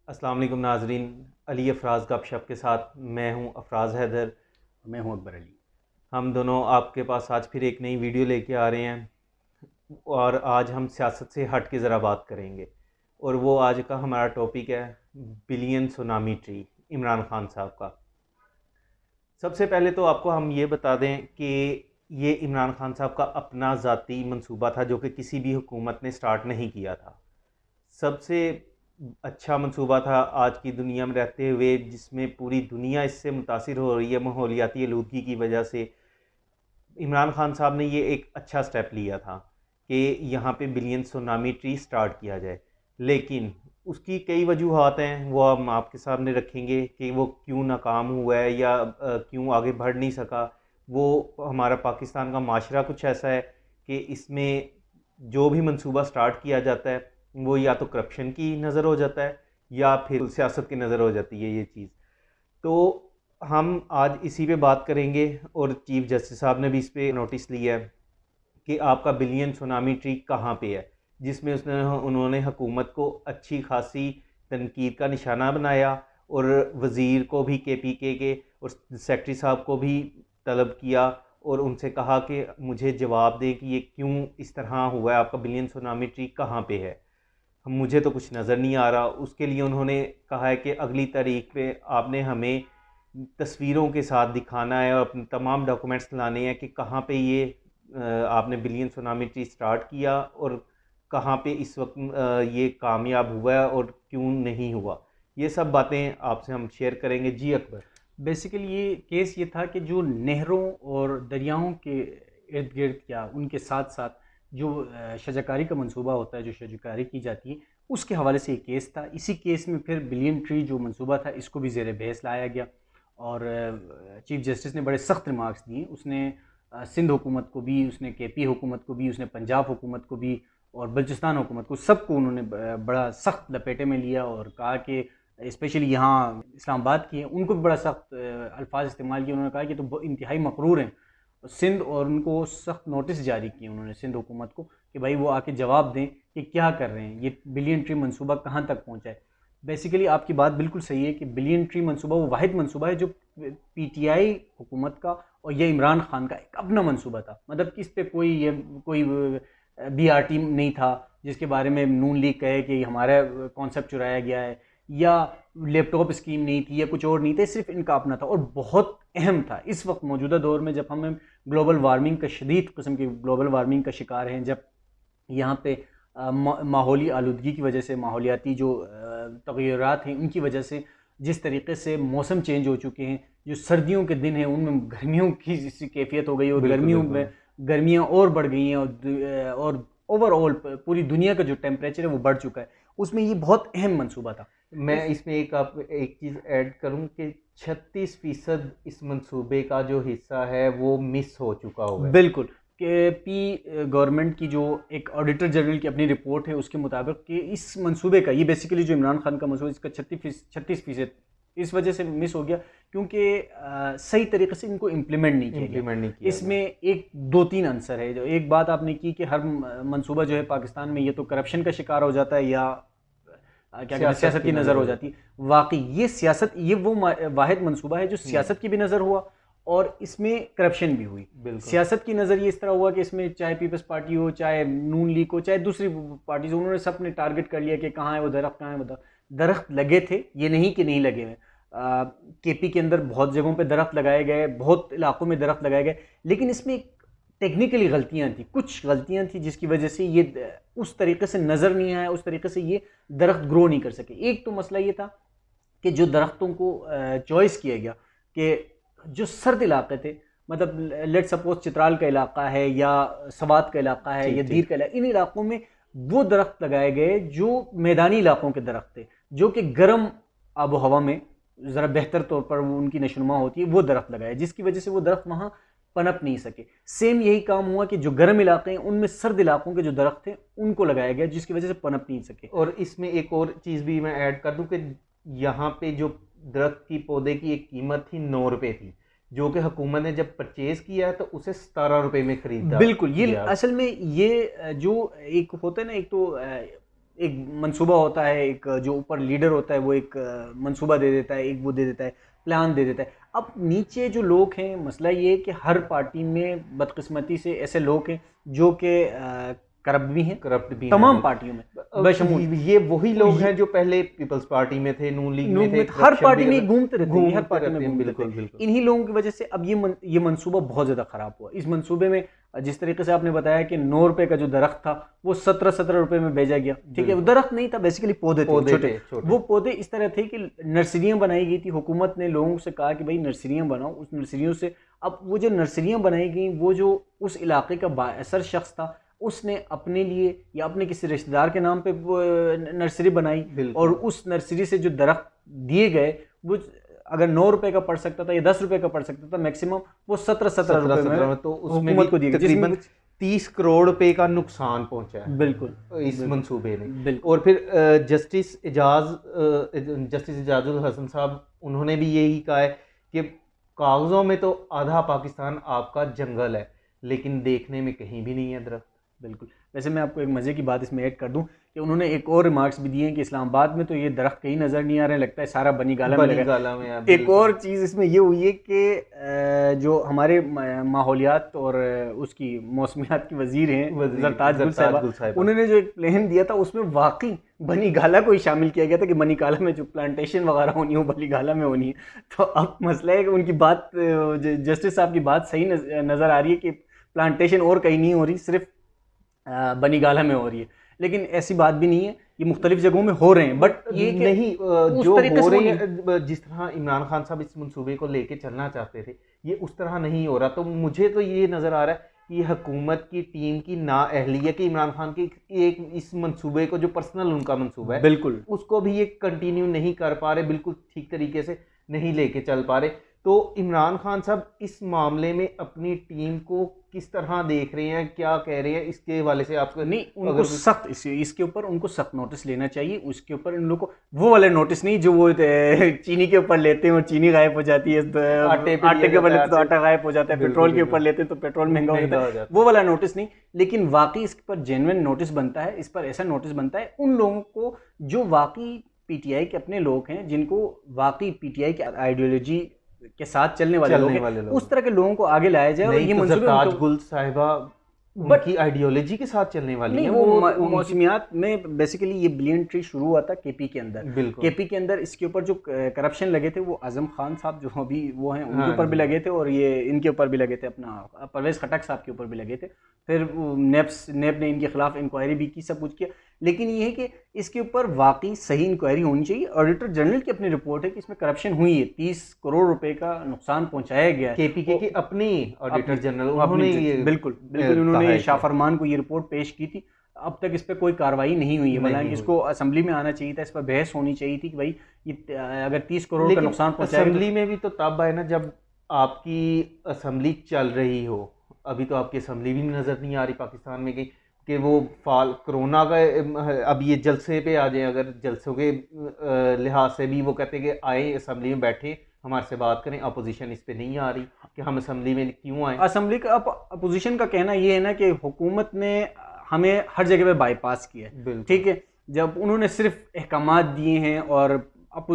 अस्सलाम वालेकुम नाजरीन। अली अफराज गपशप के साथ मैं हूं अफराज हैदर। मैं हूं अकबर अली। हम दोनों आपके पास आज फिर एक नई वीडियो लेके आ रहे हैं और आज हम सियासत से हट के ज़रा बात करेंगे। और वो आज का हमारा टॉपिक है billion tsunami tree, Imran Khan साहब का। सबसे पहले तो आपको हम ये बता दें कि ये इमरान खान साहब का अपना ज़ाती मंसूबा था जो कि किसी भी हुकूमत ने स्टार्ट नहीं किया था। सबसे अच्छा मंसूबा था आज की दुनिया में रहते हुए, जिसमें पूरी दुनिया इससे मुतासिर हो रही है माहौलियाती आलूदगी की वजह से। इमरान खान साहब ने ये एक अच्छा स्टेप लिया था कि यहाँ पे बिलियन सुनामी ट्री स्टार्ट किया जाए। लेकिन उसकी कई वजूहत हैं, वो हम आपके सामने रखेंगे कि वो क्यों नाकाम हुआ है या क्यों आगे बढ़ नहीं सका। वो हमारा पाकिस्तान का माशरा कुछ ऐसा है कि इसमें जो भी मंसूबा स्टार्ट किया जाता है वो या तो करप्शन की नज़र हो जाता है या फिर सियासत की नज़र हो जाती है ये चीज़। तो हम आज इसी पे बात करेंगे और चीफ जस्टिस साहब ने भी इस पे नोटिस लिया है कि आपका बिलियन सुनामी ट्री कहाँ पे है, जिसमें उन्होंने हुकूमत को अच्छी खासी तनकीद का निशाना बनाया और वज़ीर को भी के और सेक्रेटरी साहब को भी तलब किया और उनसे कहा कि मुझे जवाब दें कि ये क्यों इस तरह हुआ है, आपका बिलियन सुनामी ट्री कहाँ पे है, मुझे तो कुछ नज़र नहीं आ रहा। उसके लिए उन्होंने कहा है कि अगली तारीख पे आपने हमें तस्वीरों के साथ दिखाना है और अपने तमाम डॉक्यूमेंट्स लाने हैं कि कहाँ पे ये आपने बिलियन सुनामी ट्री स्टार्ट किया और कहाँ पे इस वक्त ये कामयाब हुआ है और क्यों नहीं हुआ। ये सब बातें आपसे हम शेयर करेंगे। जी अकबर। बेसिकली ये केस ये था कि जो नहरों और दरियाओं के इर्द गिर्द या उनके साथ साथ जो शजाकारी का मंसूबा होता है, जो शजाकारी की जाती है, उसके हवाले से ये केस था। इसी केस में फिर बिलियन ट्री जो मंसूबा था इसको भी ज़ेर बहस लाया गया और चीफ जस्टिस ने बड़े सख्त रिमार्क्स दिए। उसने सिंध हुकूमत को भी, उसने केपी हुकूमत को भी, उसने पंजाब हुकूमत को भी और बलूचिस्तान हुकूमत को, सबको उन्होंने बड़ा सख्त लपेटे में लिया और कहा कि स्पेशली यहाँ इस्लामाबाद की है उनको भी बड़ा सख्त अल्फाज इस्तेमाल किए। उन्होंने कहा कि तो इंतहाई मकरूर हैं सिंध, और उनको सख्त नोटिस जारी किए उन्होंने सिंध हुकूमत को कि भाई वो आके जवाब दें कि क्या कर रहे हैं, ये बिलियन ट्री मंसूबा कहाँ तक पहुँचा है। बेसिकली आपकी बात बिल्कुल सही है कि बिलियन ट्री मंसूबा वो वाहिद मंसूबा है जो पीटीआई हुकूमत का और ये इमरान खान का एक अपना मंसूबा था। मतलब कि इस पर कोई बीआरटी नहीं था जिसके बारे में नून लीग कहे कि हमारा कॉन्सेप्ट चुराया गया है, या लैपटॉप स्कीम नहीं थी या कुछ और नहीं था, सिर्फ इनका अपना था और बहुत अहम था। इस वक्त मौजूदा दौर में जब हम ग्लोबल वार्मिंग का, शदीद किस्म की ग्लोबल वार्मिंग का शिकार हैं, जब यहाँ पे माहौली आलूदगी की वजह से, माहौलियाती जो तग़य्युरात हैं उनकी वजह से जिस तरीके से मौसम चेंज हो चुके हैं, जो सर्दियों के दिन हैं उनमें गर्मियों की जैसी कैफियत हो गई और बिल्कुल गर्मियों बिल्कुल। में गर्मियाँ और बढ़ गई हैं और ओवरऑल पूरी दुनिया का जो टेम्परेचर है वो बढ़ चुका है। उसमें ये बहुत अहम मंसूबा था। मैं उस इसमें एक चीज़ ऐड करूं कि 36% इस मंसूबे का जो हिस्सा है वो मिस हो चुका हुआ है। बिल्कुल के पी गवर्नमेंट की जो एक ऑडिटर जनरल की अपनी रिपोर्ट है उसके मुताबिक कि इस मंसूबे का, ये बेसिकली जो इमरान खान का मंसूबा, इसका 36% इस वजह से मिस हो गया क्योंकि सही तरीके से इनको इम्प्लीमेंट नहीं किया गया। इम्प्लीमेंट नहीं किया इसमें गया। एक दो तीन आंसर है। जो एक बात आपने की कि हर मंसूबा जो है पाकिस्तान में ये तो करप्शन का शिकार हो जाता है या क्या कहते हैं सियासत सियासत की की नज़र नज़र हो हो जाती जाता है। वाकई ये सियासत, ये वो वाहिद मंसूबा है जो है। सियासत की भी नज़र हुआ और इसमें करप्शन भी हुई। बिल्कुल। सियासत की नज़र ये इस तरह हुआ कि इसमें चाहे पीपल्स पार्टी हो, चाहे नून लीग हो, चाहे दूसरी पार्टीज हो, उन्होंने सब ने टारगेट कर लिया कि कहाँ है वो दरख्त, कहाँ है वो दरख्त। दरख्त लगे थे, ये नहीं कि नहीं लगे हुए। केपी के अंदर बहुत जगहों पे दरख्त लगाए गए, बहुत इलाकों में दरख्त लगाए गए, लेकिन इसमें एक टेक्निकली गलतियां थी, कुछ गलतियां थी जिसकी वजह से ये उस तरीके से नज़र नहीं आया, उस तरीके से ये दरख्त ग्रो नहीं कर सके। एक तो मसला ये था कि जो दरख्तों को चॉइस किया गया कि जो सर्द इलाके थे, मतलब लेट सपोज चित्राल का इलाका है या सवात का इलाका है या ठीक दीर ठीक। का इलाका, इन इलाकों में वो दरख्त लगाए गए जो मैदानी इलाकों के दरख्त थे, जो कि गर्म आबो हवा में ज़रा बेहतर तौर पर वो उनकी नशनुमा होती है, वो दरख्त लगाए, जिसकी वजह से वो दरख्त वहाँ पनप नहीं सके। सेम यही काम हुआ कि जो गर्म इलाके हैं उनमें सर्द इलाकों के जो दरख्त थे उनको लगाया गया, जिसकी वजह से पनप नहीं सके। और इसमें एक और चीज़ भी मैं ऐड कर दूं कि यहाँ पे जो दरख्त की पौधे की एक कीमत थी 9 रुपये थी, जो कि हुकूमत ने जब परचेज किया तो उसे 17 रुपये में ख़रीदा बिल्कुल, ये गया। असल में ये जो एक होता है ना, एक तो एक मंसूबा होता है, एक जो ऊपर लीडर होता है वो एक मंसूबा दे देता है, एक वो दे देता है, प्लान दे देता है। अब नीचे जो लोग हैं, मसला ये है कि हर पार्टी में बदकिस्मती से ऐसे लोग हैं जो कि करप्ट भी हैं, करप्ट भी तमाम हैं। पार्टियों में बशमूल। ये वही लोग हैं जो पहले पीपल्स पार्टी में थे, नून लीग में थे, हर पार्टी में घूमते रहते हैं, हर पार्टी में घूमते बिल्कुल रहते हैं। बिल्कुल। इन्हीं लोगों की वजह से अब ये मंसूबा बहुत ज़्यादा ख़राब हुआ। इस मंसूबे में जिस तरीके से आपने बताया कि 9 रुपए का जो दरख्त था वो 17 रुपए में भेजा गया, ठीक है। वो दरख्त नहीं था, बेसिकली पौधे थे छोटे। वो पौधे इस तरह थे कि नर्सरियां बनाई गई थी, हुकूमत ने लोगों से कहा कि भाई नर्सरियां बनाओ। उस नर्सरियों से अब वो जो नर्सरियां बनाई गई, वो जो उस इलाके का बाअसर शख्स था उसने अपने लिए या अपने किसी रिश्तेदार के नाम पे वो नर्सरी बनाई, और उस नर्सरी से जो दरख्त दिए गए वो अगर 9 रुपए का पड़ सकता था या 10 रुपए का पड़ सकता था, मैक्सिमम वो 17 रुपए में तो उसमें हुकूमत को दिए गए, तकरीबन 30 करोड़ रुपए का नुकसान पहुंचा है बिल्कुल इस मंसूबे ने। बिल्कुल। और फिर जस्टिस इजाजुल हसन साहब, उन्होंने भी यही कहा है कि कागजों में तो आधा पाकिस्तान आपका जंगल है, लेकिन देखने में कहीं भी नहीं है दरख्त। बिल्कुल। वैसे मैं आपको एक मज़े की बात इसमें ऐड कर दूं कि उन्होंने एक और रिमार्क्स भी दिए हैं कि इस्लामाबाद में तो ये दरख्त कहीं नज़र नहीं आ रहे, लगता है सारा बनी गाला में लगा है। एक और चीज़ इसमें ये हुई है कि जो हमारे माहौलियात और उसकी मौसमियात की वजीर हैं जरताज गुल साहिबा, उन्होंने जो एक प्लान दिया था उसमें वाकई बनी गाला को ही शामिल किया गया था कि बनी गाला में जो प्लांटेशन वगैरह होनी है वो बनी गाला में होनी है। तो अब मसला है कि उनकी बात, जस्टिस साहब की बात सही नज़र आ रही है कि प्लांटेशन और कहीं नहीं हो रही, सिर्फ बनी गाला में हो रही है, लेकिन ऐसी बात भी नहीं है, ये मुख्तलिफ जगहों में हो रहे हैं। बट ये नहीं, जो हो रही है, जिस तरह इमरान खान साहब इस मंसूबे को लेके चलना चाहते थे, ये उस तरह नहीं हो रहा। तो मुझे तो ये नज़र आ रहा है कि हुकूमत की टीम की नाअहलियत कि इमरान खान की एक इस मंसूबे को, जो पर्सनल उनका मंसूबा है, बिल्कुल उसको भी ये कंटिन्यू नहीं कर पा रहे, बिल्कुल ठीक तरीके से नहीं लेके चल पा रहे। तो इमरान खान साहब इस मामले में अपनी टीम को किस तरह देख रहे हैं, क्या कह रहे हैं, इसके हवाले से आपको? नहीं, उनको सख्त इसके ऊपर उनको सख्त नोटिस लेना चाहिए। उसके ऊपर इन लोगों को वो वाले नोटिस नहीं जो वो चीनी के ऊपर लेते हैं और चीनी गायब हो जाती है, आटे के ऊपर लेते तो आटा गायब हो जाता है, पेट्रोल के ऊपर लेते हैं तो पेट्रोल महंगा हो जाता है, वो वाला नोटिस नहीं। लेकिन वाकई इस पर जेन्युइन नोटिस बनता है, इस पर ऐसा नोटिस बनता है उन लोगों को जो वाकई पीटीआई के अपने लोग हैं, जिनको वाकई पीटीआई की आइडियोलॉजी के साथ चलने वाले लोग, उस तरह के लोगों को आगे लाया जाए। और ये मंसूबे गुल साहिबा उनकी आइडियोलॉजी के साथ चलने वाली है। वो मौसमियात में बेसिकली ये बिलियन ट्री शुरू हुआ था केपी के अंदर। केपी के अंदर इसके ऊपर जो करप्शन लगे थे वो आजम खान साहब जो अभी वो हैं उनके ऊपर भी लगे थे, और ये इनके ऊपर भी लगे थे, अपना परवेज खटक साहब के ऊपर भी लगे थे। फिर नेब ने इनके खिलाफ इंक्वायरी भी की, सब कुछ किया। लेकिन ये है कि इसके ऊपर वाकई सही इंक्वायरी होनी चाहिए। ऑडिटर जनरल की अपनी रिपोर्ट है कि इसमें करप्शन हुई है, 30 करोड़ रुपए का नुकसान पहुंचाया गया है। केपीके की अपनी ऑडिटर जनरल उन्होंने ये बिल्कुल उन्होंने शाह फरमान को ये रिपोर्ट पेश की थी। अब तक इस पर कोई कार्रवाई नहीं हुई है, मतलब इसको असेंबली में आना चाहिए था, इस पर बहस होनी चाहिए थी कि भाई ये अगर 30 करोड़ का नुकसान पहुंचाया। असेंबली में भी तो तब आए ना जब आपकी असेंबली चल रही हो। अभी तो आपकी असेंबली भी नज़र नहीं आ रही पाकिस्तान में कहीं कि वो कोरोना का अब ये जलसे पे आ जाए। अगर जलसों के लिहाज से भी वो कहते हैं कि आए असेंबली में बैठे हमारे से बात करें, अपोजिशन इस पे नहीं आ रही कि हम असेंबली में क्यों आए। असेंबली का अपोजिशन का कहना ये है ना कि हुकूमत ने हमें हर जगह पे बाईपास किया है, ठीक है। जब उन्होंने सिर्फ अहकामात दिए हैं और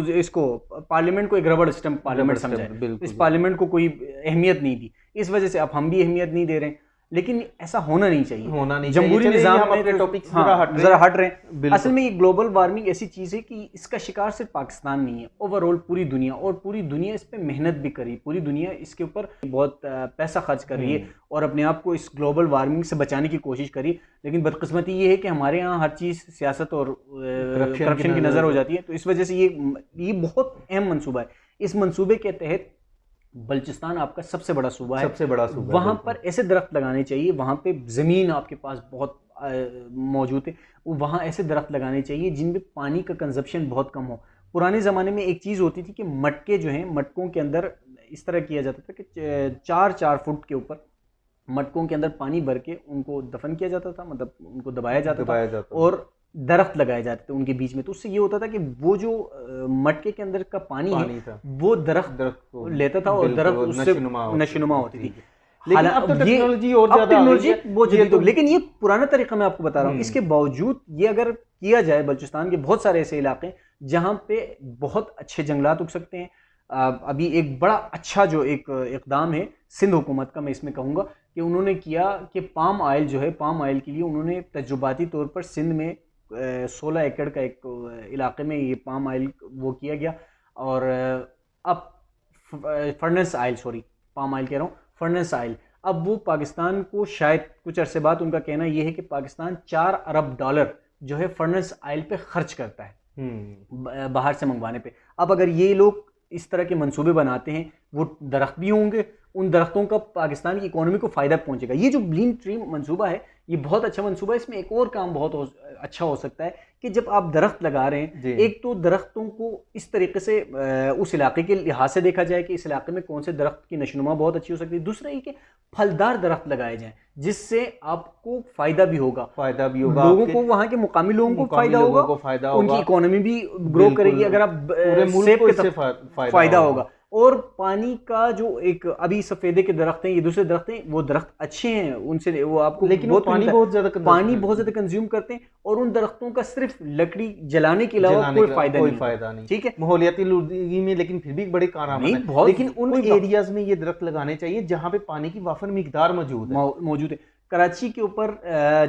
इसको पार्लियामेंट को एक रबड़ स्टंप पार्लियामेंट समझा है, इस पार्लियामेंट को कोई अहमियत नहीं दी, इस वजह से अब हम भी अहमियत नहीं दे रहे हैं। लेकिन ऐसा होना नहीं चाहिए, जमहूरी निज़ाम में अपने टॉपिक जरा हट रहे हैं। असल में ये ग्लोबल वार्मिंग ऐसी चीज़ है कि इसका शिकार सिर्फ पाकिस्तान नहीं है, ओवरऑल पूरी दुनिया, और पूरी दुनिया इस पर मेहनत भी करी, पूरी दुनिया इसके ऊपर बहुत पैसा खर्च कर रही है और अपने आप को इस ग्लोबल वार्मिंग से बचाने की कोशिश करी। लेकिन बदकिस्मती ये है कि हमारे यहाँ हर चीज़ सियासत और करप्शन की नज़र हो जाती है। तो इस वजह से ये बहुत अहम मनसूबा है। इस मनसूबे के तहत बलूचिस्तान आपका सबसे बड़ा सूबा है, वहाँ पर ऐसे दरख्त लगाने चाहिए, वहाँ पे ज़मीन आपके पास बहुत मौजूद है, वहाँ ऐसे दरख्त लगाने चाहिए जिनमें पानी का कंजप्शन बहुत कम हो। पुराने ज़माने में एक चीज़ होती थी कि मटके जो हैं, मटकों के अंदर इस तरह किया जाता था कि 4-4 फुट के ऊपर मटकों के अंदर पानी भर के उनको दफन किया जाता था, मतलब उनको दबाया जाता था और दरख्त लगाए जाते थे उनके बीच में। तो उससे ये होता था कि वो जो मटके के अंदर का पानी है वो दरख्त लेता था और दरख्त उससे नशोनुमा होती थी। लेकिन अब तो टेक्नोलॉजी और ज़्यादा बहुत जल्दी। लेकिन ये पुराना तरीका मैं आपको बता रहा हूँ। इसके बावजूद ये अगर किया जाए, बलूचिस्तान के बहुत सारे ऐसे इलाके हैं जहाँ पे बहुत अच्छे जंगलात उग सकते हैं। अभी एक बड़ा अच्छा जो एक इकदाम है सिंध हुकूमत का, मैं इसमें कहूँगा कि उन्होंने किया कि पाम ऑयल जो है, पाम ऑयल के लिए उन्होंने तजुर्बाती तौर पर सिंध में 16 एकड़ का एक इलाके में ये पाम ऑयल वो किया गया। और अब furnace oil, sorry palm oil कह रहा हूँ, फर्नेस ऑयल, अब वो पाकिस्तान को शायद कुछ अरसे बाद उनका कहना ये है कि पाकिस्तान $4 अरब जो है फर्नेस ऑयल पे खर्च करता है बाहर से मंगवाने पे। अब अगर ये लोग इस तरह के मंसूबे बनाते हैं, वो दरख्त भी होंगे, उन दरख्तों का पाकिस्तान की इकोनॉमी को फ़ायदा पहुंचेगा। ये जो ग्रीन ट्री मंसूबा है ये बहुत अच्छा मंसूबा है। इसमें एक और काम बहुत अच्छा हो सकता है कि जब आप दरख्त लगा रहे हैं, एक तो दरख्तों को इस तरीके से उस इलाके के लिहाज से देखा जाए कि इस इलाके में कौन से दरख्त की नशोनुमा बहुत अच्छी हो सकती है। दूसरा ये कि फलदार दरख्त लगाए जाएं जिससे आपको फ़ायदा भी होगा, लोगों को, वहाँ के मुकामी लोगों को फ़ायदा होगा, उनकी इकोनॉमी भी ग्रो करेगी अगर आप सेब के तरफ फ़ायदा होगा। और पानी का जो एक अभी सफेदे के दरख्त हैं, ये दूसरे दरख्त हैं, वो दरख्त अच्छे हैं, उनसे वो आपको लेकिन वो पानी बहुत ज़्यादा कंज्यूम करते हैं और उन दरख्तों का सिर्फ लकड़ी जलाने के अलावा कोई फायदा नहीं। ठीक है, माहौलियाती आलूदगी में लेकिन फिर भी बड़े कारआमद हैं। लेकिन उन एरियाज में ये दरख्त लगाने चाहिए जहाँ पे पानी की वाफर मिकदार मौजूद है। कराची के ऊपर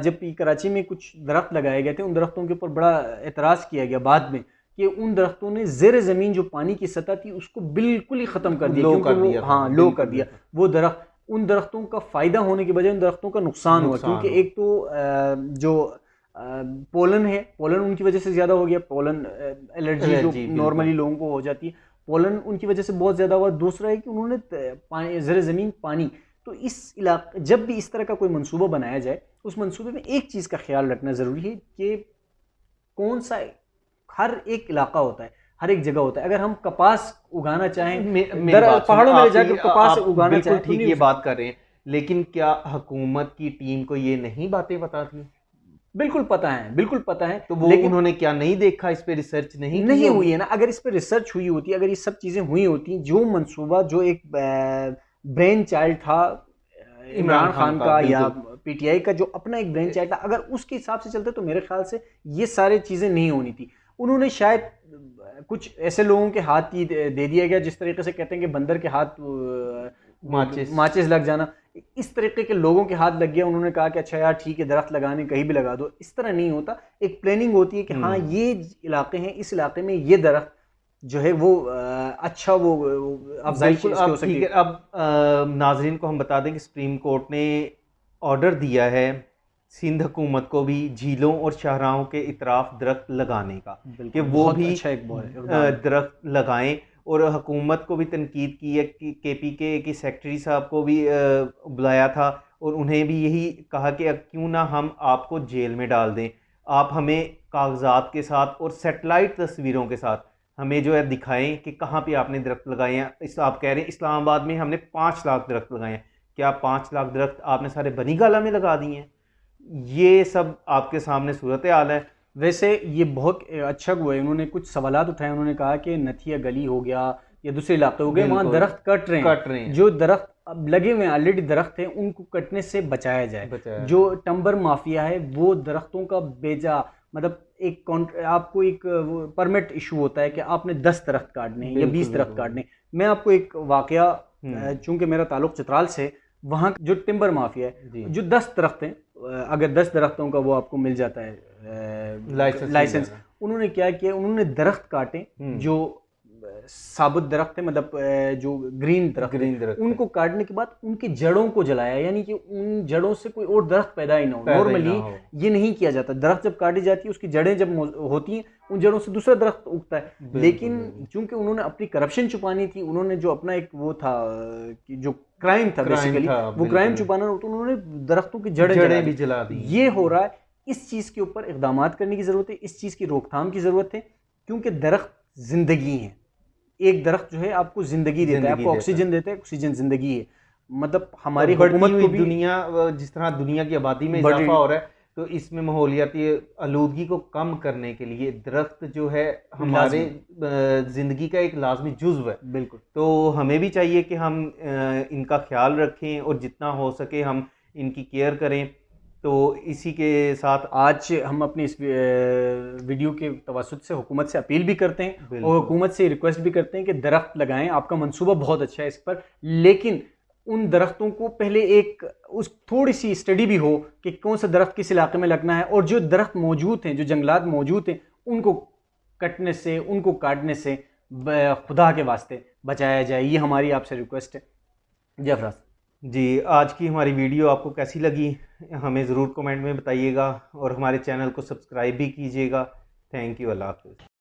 जब कराची में कुछ दरख्त लगाए गए थे, उन दरख्तों के ऊपर बड़ा एतराज़ किया गया बाद में कि उन दरख्तों ने ज़ेर ज़मीन जो पानी की सतह थी उसको बिल्कुल ही ख़त्म कर दिया, लो कर दिया। वो दरख्त, उन दरख्तों का फ़ायदा होने के बजाय उन दरख्तों का नुकसान हुआ, क्योंकि एक तो जो पोलन है, पोलन उनकी वजह से ज़्यादा हो गया, पोलन एलर्जी जो नॉर्मली लोगों को हो जाती है, पोलन उनकी वजह से बहुत ज़्यादा हुआ। दूसरा है कि उन्होंने ज़ेर ज़मीन पानी, तो इस इलाके जब भी इस तरह का कोई मंसूबा बनाया जाए, उस मंसूबे में एक चीज़ का ख्याल रखना ज़रूरी है कि कौन सा, हर एक इलाका होता है, हर एक जगह होता है। अगर हम कपास उगाना चाहें, पहाड़ों में जाकर कपास उगाना चाहें, ठीक ये बात कर रहे हैं, लेकिन क्या हुकूमत की टीम को ये नहीं बातें पता थी? बिल्कुल पता है, बिल्कुल पता है। तो वो उन्होंने क्या नहीं देखा, इस पे रिसर्च नहीं हुई है ना? अगर इस पे रिसर्च हुई होती, अगर ये सब चीजें हुई होती, जो मंसूबा, जो एक ब्रेन चाइल्ड था इमरान खान का या पीटीआई का, जो अपना एक ब्रेन चाइल्ड था, अगर उसके हिसाब से चलते तो मेरे ख्याल से ये सारी चीजें नहीं होनी थी। उन्होंने शायद कुछ ऐसे लोगों के हाथ ही दे दिया गया, जिस तरीके से कहते हैं कि बंदर के हाथ माचिस लग जाना, इस तरीके के लोगों के हाथ लग गया। उन्होंने कहा कि अच्छा यार ठीक है, दरख्त लगाने कहीं भी लगा दो। इस तरह नहीं होता, एक प्लानिंग होती है कि हाँ ये इलाके हैं, इस इलाके में ये दरख्त जो है वो अच्छा वो अफजाइश हो सकती है। अब नाजरीन को हम बता दें कि सुप्रीम कोर्ट ने ऑर्डर दिया है सिंध हुकूमत को भी झीलों और शाहराहों के इतराफ दरख्त लगाने का, कि वो भी अच्छा दरख्त लगाएं। और हुकूमत को भी तनकीद की है कि KPK की सेक्रेटरी साहब को भी बुलाया था और उन्हें भी यही कहा कि क्यों ना हम आपको जेल में डाल दें, आप हमें कागजात के साथ और सेटेलाइट तस्वीरों के साथ हमें जो है दिखाएं कि कहाँ पे आपने दरख्त लगाए हैं। आप कह रहे हैं इस्लामाबाद में हमने 5 लाख दरख्त लगाए हैं, क्या 5 लाख दरख्त आपने सारे बनी गाला में लगा दिए हैं? ये सब आपके सामने सूरत हाल है। वैसे ये बहुत अच्छा हुआ है, उन्होंने कुछ सवालात उठाए। उन्होंने कहा कि नथिया गली हो गया या दूसरे इलाके हो गए, वहाँ दरख्त कट रहे हैं, जो दरख्त अब लगे हुए हैं, ऑलरेडी दरख्त हैं, उनको कटने से बचाया जाए। जो टम्बर माफिया है वो दरख्तों का बेजा, मतलब एक आपको एक परमिट इशू होता है कि आपने 10 दरख्त काटने या 20 दरख्त काटने। मैं आपको एक वाकया, चूंकि मेरा ताल्लुक चित्राल से, वहाँ जो टिम्बर माफिया है, जो 10 दरख्त हैं, अगर 10 दरख्तों का वो आपको मिल जाता है लाइसेंस, उन्होंने क्या किया, उन्होंने दरख्त काटे जो साबुत दरख्त है, मतलब जो ग्रीन दरख्त, उनको काटने के बाद उनकी जड़ों को जलाया, यानी कि उन जड़ों से कोई और दरख्त पैदा ही ना हो। नॉर्मली ये नहीं किया जाता, दरख्त जब काटी जाती है उसकी जड़ें जब होती हैं, उन जड़ों से दूसरा दरख्त उगता है। लेकिन चूंकि उन्होंने अपनी करप्शन छुपानी थी, उन्होंने जो अपना एक वो था कि जो क्राइम था बेसिकली, वो क्राइम छुपाना, तो उन्होंने दरख्तों की जड़ें भी जला दी। ये हो रहा है, इस चीज़ के ऊपर इक़दाम करने की ज़रूरत है, इस चीज़ की रोकथाम की ज़रूरत है, क्योंकि दरख्त ज़िंदगी है। एक दरख्त जो है आपको ज़िंदगी देता है, आपको ऑक्सीजन देता है, ऑक्सीजन ज़िंदगी है। मतलब हमारी हुकूमत को भी, दुनिया जिस तरह दुनिया की आबादी में इजाफा हो रहा है, तो इसमें माहौलियाती आलूदगी को कम करने के लिए दरख्त जो है हमारे ज़िंदगी का एक लाजमी जुज़्व है। बिल्कुल। तो हमें भी चाहिए कि हम इनका ख्याल रखें और जितना हो सके हम इनकी केयर करें। तो इसी के साथ आज हम अपनी इस वीडियो के तवसुत से हुकूमत से अपील भी करते हैं और बिल्कुल हुकूमत से रिक्वेस्ट भी करते हैं कि दरख्त लगाएं। आपका मंसूबा बहुत अच्छा है इस पर, लेकिन उन दरख्तों को पहले एक उस थोड़ी सी स्टडी भी हो कि कौन सा दरख्त किस इलाके में लगना है, और जो दरख्त मौजूद हैं, जो जंगलात मौजूद हैं, उनको कटने से, उनको काटने से खुदा के वास्ते बचाया जाए। ये हमारी आपसे रिक्वेस्ट है। जफराज जी, आज की हमारी वीडियो आपको कैसी लगी हमें ज़रूर कमेंट में बताइएगा और हमारे चैनल को सब्सक्राइब भी कीजिएगा। थैंक यू, अल्लाह हाफ़िज़।